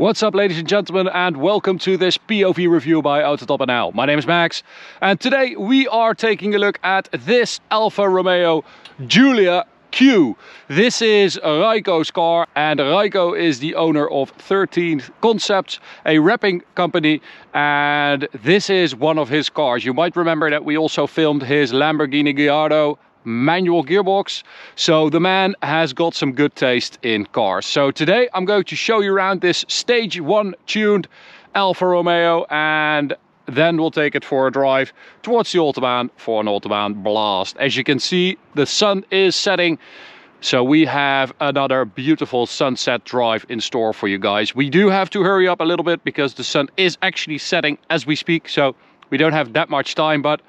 What's up, ladies and gentlemen, and welcome to this POV review by Autobahn. My name is Max, and today we are taking a look at this Alfa Romeo Giulia Q. This is Raiko's car, and Raiko is the owner of 13 Concepts, a wrapping company, and this is one of his cars. You might remember that we also filmed his Lamborghini Gallardo manual gearbox, so the man has got some good taste in cars. So today I'm going to show you around this stage 1 tuned Alfa Romeo, and then we'll take it for a drive towards the Autobahn for an Autobahn blast. As you can see, the sun is setting, so we have another beautiful sunset drive in store for you guys. We do have to hurry up a little bit because the sun is actually setting as we speak, so we don't have that much time, but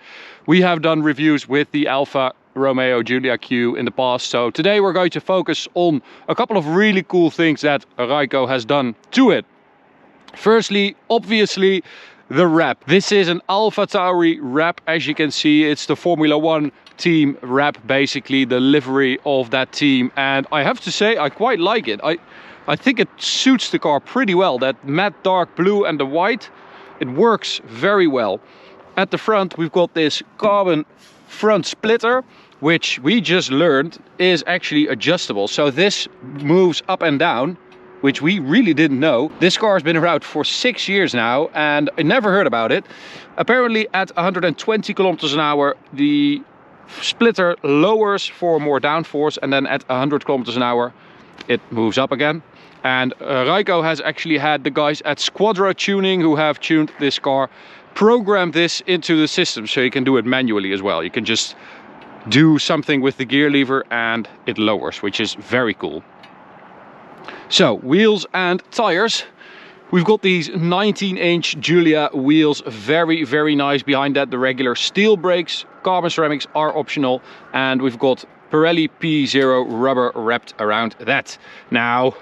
we have done reviews with the Alfa Romeo Giulia Q in the past, so today we're going to focus on a couple of really cool things that Raiko has done to it. Firstly, obviously, the wrap. This is an Alpha Tauri wrap. As you can see, it's the Formula 1 team wrap, basically the livery of that team, and I have to say I quite like it. I think it suits the car pretty well. That matte dark blue and the white, it works very well. At the front we've got this carbon front splitter, which we just learned is actually adjustable, so this moves up and down, which we really didn't know. This car has been around for 6 years now, and I never heard about it. Apparently at 120 kilometers an hour the splitter lowers for more downforce, and then at 100 kilometers an hour it moves up again. And Raiko has actually had the guys at Squadra Tuning, who have tuned this car, program this into the system, so you can do it manually as well. You can just do something with the gear lever and it lowers, which is very cool. So wheels and tires, we've got these 19-inch Giulia wheels, very nice. Behind that the regular steel brakes, carbon ceramics are optional, and we've got Pirelli P0 rubber wrapped around that. Now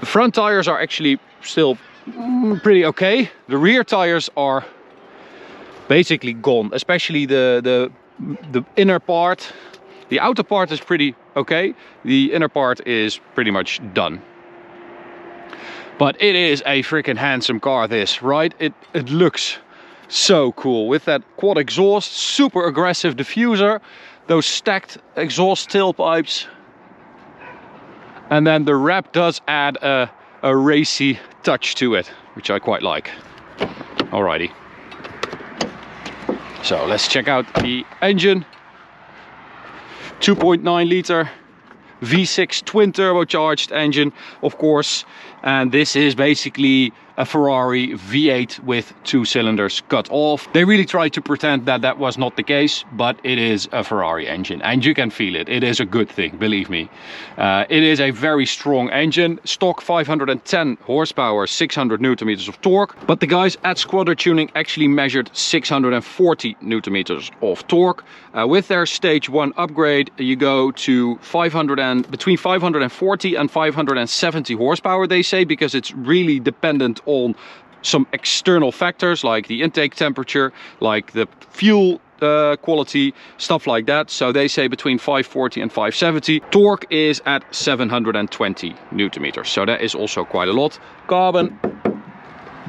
the front tires are actually still pretty okay. The rear tires are basically gone, especially the inner part. The outer part is pretty okay, the inner part is pretty much done. But it is a freaking handsome car, this, right? It looks so cool with that quad exhaust, super aggressive diffuser, those stacked exhaust tailpipes, and then the wrap does add a racy touch to it, which I quite like. Alrighty, so let's check out the engine. 2.9 liter V6 twin turbocharged engine, of course, and this is basically a Ferrari V8 with 2 cylinders cut off. They really tried to pretend that that was not the case, but it is a Ferrari engine, and you can feel it. It is a good thing, believe me. It is a very strong engine, stock 510 horsepower, 600 newton meters of torque, but the guys at Squadra Tuning actually measured 640 newton meters of torque. With their stage 1 upgrade, you go to between 540 and 570 horsepower, they say, because it's really dependent on some external factors like the intake temperature, like the fuel quality, stuff like that. So they say between 540 and 570. Torque is at 720 newton meters, so that is also quite a lot. Carbon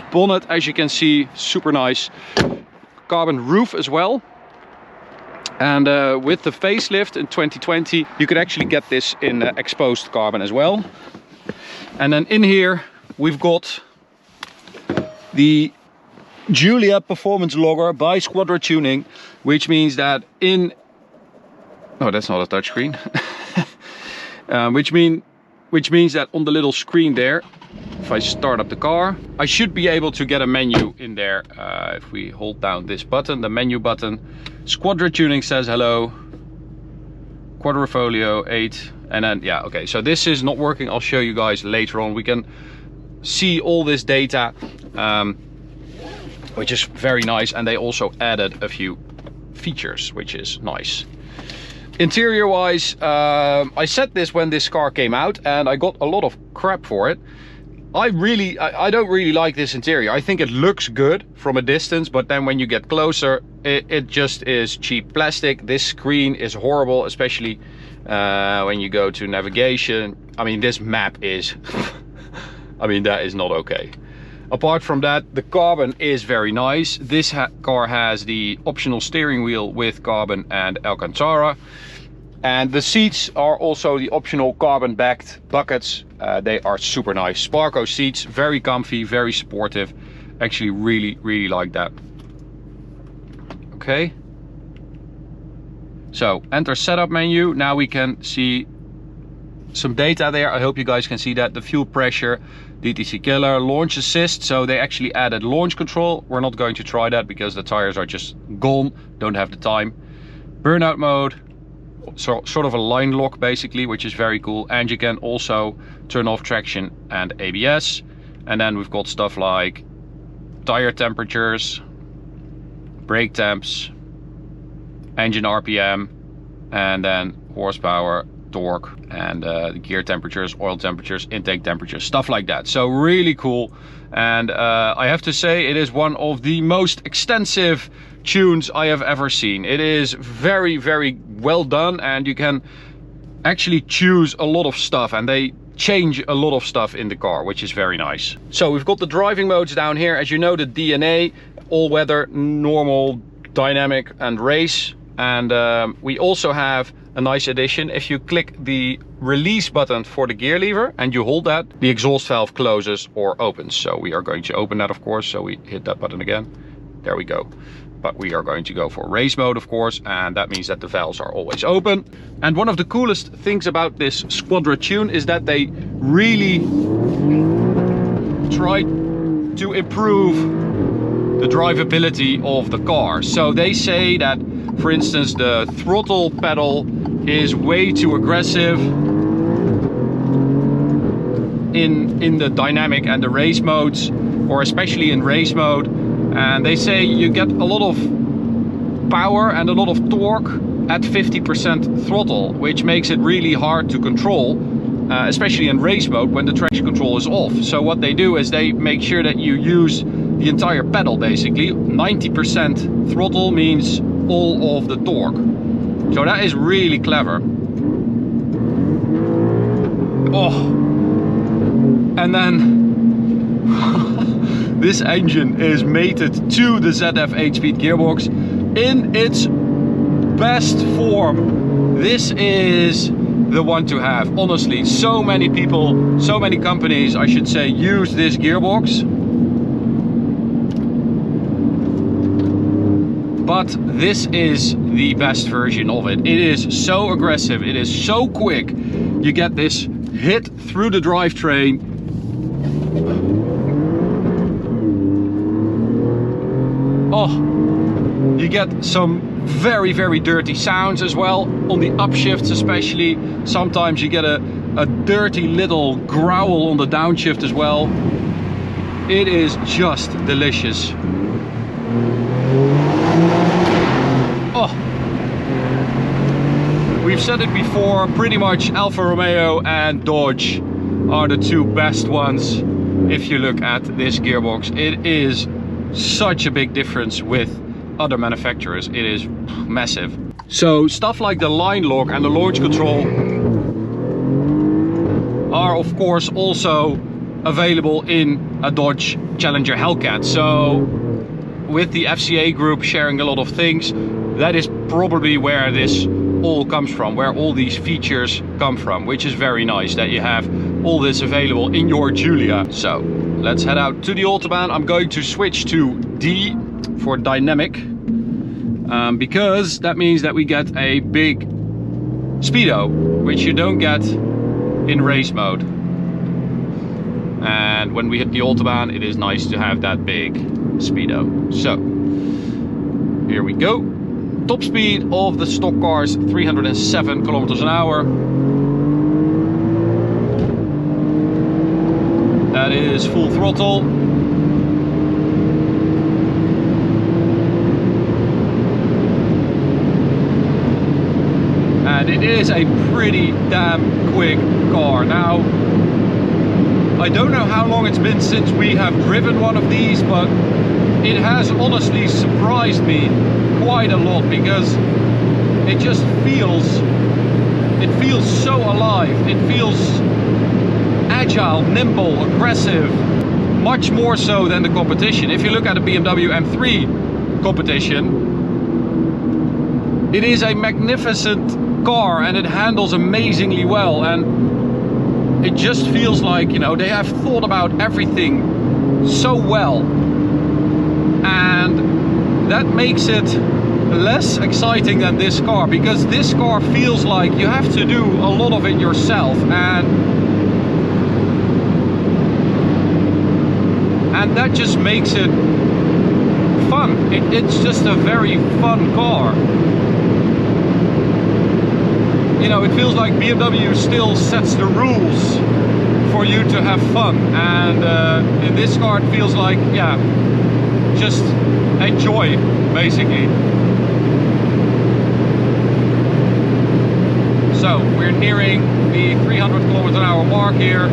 bonnet, as you can see, super nice. Carbon roof as well. And with the facelift in 2020, you could actually get this in exposed carbon as well. And then in here we've got the Giulia performance logger by Squadra Tuning, which means that oh, that's not a touchscreen. which means that on the little screen there, if I start up the car, I should be able to get a menu in there. If we hold down this button, the menu button, Squadra Tuning says hello, Quadrifoglio 8, and then yeah, okay, so this is not working. I'll show you guys later on. We can see all this data, which is very nice, and they also added a few features, which is nice. Interior wise, I said this when this car came out and I got a lot of crap for it. I don't really like this interior. I think it looks good from a distance, but then when you get closer, it just is cheap plastic. This screen is horrible, especially when you go to navigation. I mean, this map is I mean, that is not okay. Apart from that, the carbon is very nice. This car has the optional steering wheel with carbon and Alcantara. And the seats are also the optional carbon backed buckets. They are super nice. Sparco seats, very comfy, very supportive. Actually really like that. Okay. So enter setup menu. Now we can see some data there. I hope you guys can see that. The fuel pressure, DTC killer, launch assist. So they actually added launch control. We're not going to try that because the tires are just gone. Don't have the time. Burnout mode. So sort of a line lock basically, which is very cool. And you can also turn off traction and ABS. And then we've got stuff like tire temperatures, brake temps, engine RPM, and then horsepower, torque, and the gear temperatures, oil temperatures, intake temperatures, stuff like that. So really cool. And I have to say, it is one of the most extensive tunes I have ever seen. It is very well done, and you can actually choose a lot of stuff, and they change a lot of stuff in the car, which is very nice. So we've got the driving modes down here. As you know, the DNA, all weather, normal, dynamic, and race. And we also have a nice addition. If you click the release button for the gear lever and you hold that, the exhaust valve closes or opens. So we are going to open that, of course. So we hit that button again. There we go. But we are going to go for race mode, of course, and that means that the valves are always open. And one of the coolest things about this Squadra tune is that they really try to improve the drivability of the car. So they say that, for instance, the throttle pedal is way too aggressive in the dynamic and the race modes, or especially in race mode. And they say you get a lot of power and a lot of torque at 50% throttle, which makes it really hard to control, especially in race mode when the traction control is off. So what they do is they make sure that you use the entire pedal basically. 90% throttle means all of the torque. So that is really clever. Oh, and then this engine is mated to the ZF 8-speed gearbox in its best form. This is the one to have. Honestly, so many people, so many companies, I should say, use this gearbox. But this is the best version of it. It is so aggressive, it is so quick. You get this hit through the drivetrain. Oh, you get some very dirty sounds as well on the upshifts, especially. Sometimes you get a dirty little growl on the downshift as well. It is just delicious. Oh, we've said it before, pretty much Alfa Romeo and Dodge are the two best ones if you look at this gearbox. It is such a big difference with other manufacturers. It is massive. So stuff like the line lock and the launch control are of course also available in a Dodge Challenger Hellcat. So with the FCA group sharing a lot of things, that is probably where this all comes from, where all these features come from, which is very nice that you have all this available in your Giulia. So let's head out to the Autobahn. I'm going to switch to D for dynamic, because that means that we get a big speedo, which you don't get in race mode. And when we hit the Autobahn, it is nice to have that big speedo. So here we go. Top speed of the stock cars, 307 kilometers an hour. That is full throttle. And it is a pretty damn quick car. Now, I don't know how long it's been since we have driven one of these, but it has honestly surprised me quite a lot, because it just feels so alive. It feels agile, nimble, aggressive, much more so than the competition. If you look at the BMW M3 competition, it is a magnificent car and it handles amazingly well, and it just feels like, you know, they have thought about everything so well, and that makes it less exciting than this car, because this car feels like you have to do a lot of it yourself, and that just makes it fun. It's just a very fun car. You know, it feels like BMW still sets the rules for you to have fun, and in this car it feels like, yeah, just enjoy, basically. So we're nearing the 300 km/h mark here.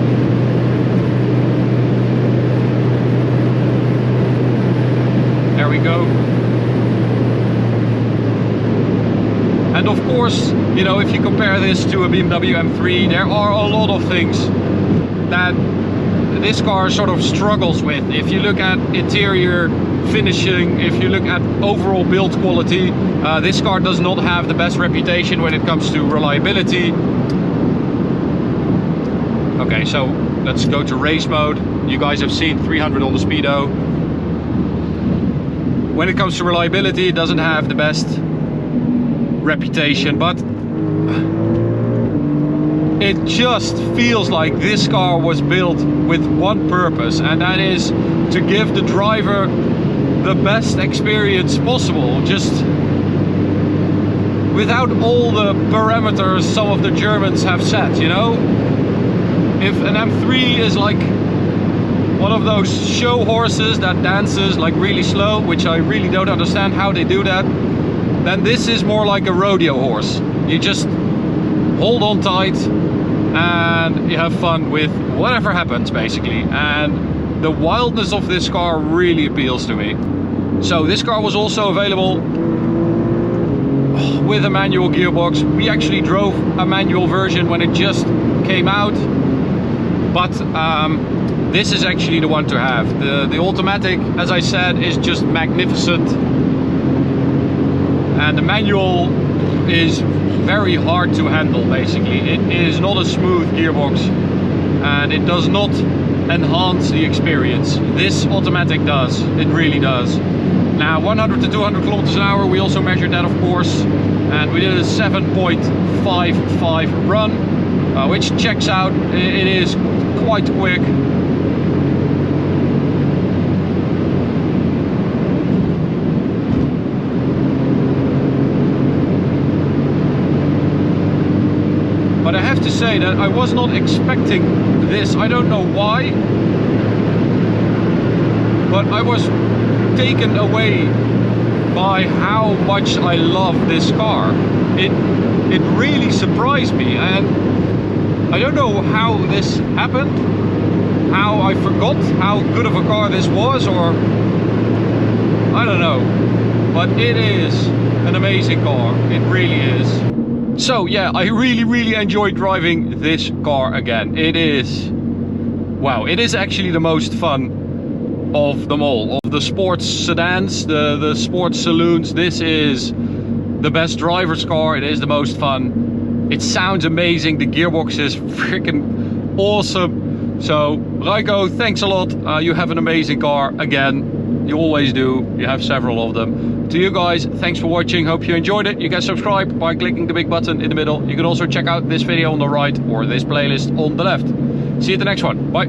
There we go. And of course, you know, if you compare this to a BMW M3, there are a lot of things that this car sort of struggles with. If you look at interior finishing, if you look at overall build quality, this car does not have the best reputation when it comes to reliability. Okay, so let's go to race mode. You guys have seen 300 on the speedo. When it comes to reliability, it doesn't have the best reputation, but it just feels like this car was built with one purpose, and that is to give the driver the best experience possible, just without all the parameters some of the Germans have set, you know? If an M3 is like one of those show horses that dances like really slow, which I really don't understand how they do that, then this is more like a rodeo horse. You just hold on tight and you have fun with whatever happens, basically. And the wildness of this car really appeals to me. So this car was also available with a manual gearbox. We actually drove a manual version when it just came out, but this is actually the one to have. The automatic, as I said, is just magnificent, and the manual is very hard to handle. Basically, it is not a smooth gearbox and it does not enhance the experience. This automatic does, it really does. Now 100 to 200 kilometers an hour, we also measured that, of course, and we did a 7.55 run, which checks out. It is quite quick. But I have to say that I was not expecting this. I don't know why, but I was taken away by how much I love this car. It really surprised me, and I don't know how this happened, how I forgot how good of a car this was, or I don't know, but it is an amazing car. It really is. So yeah, I really enjoyed driving this car again. It is, wow, it is actually the most fun of them all. Of the sports sedans, the sports saloons, this is the best driver's car. It is the most fun. It sounds amazing. The gearbox is freaking awesome. So Raiko, thanks a lot. You have an amazing car again. You always do. You have several of them. To you guys, thanks for watching. Hope you enjoyed it. You can subscribe by clicking the big button in the middle. You can also check out this video on the right or this playlist on the left. See you at the next one. Bye.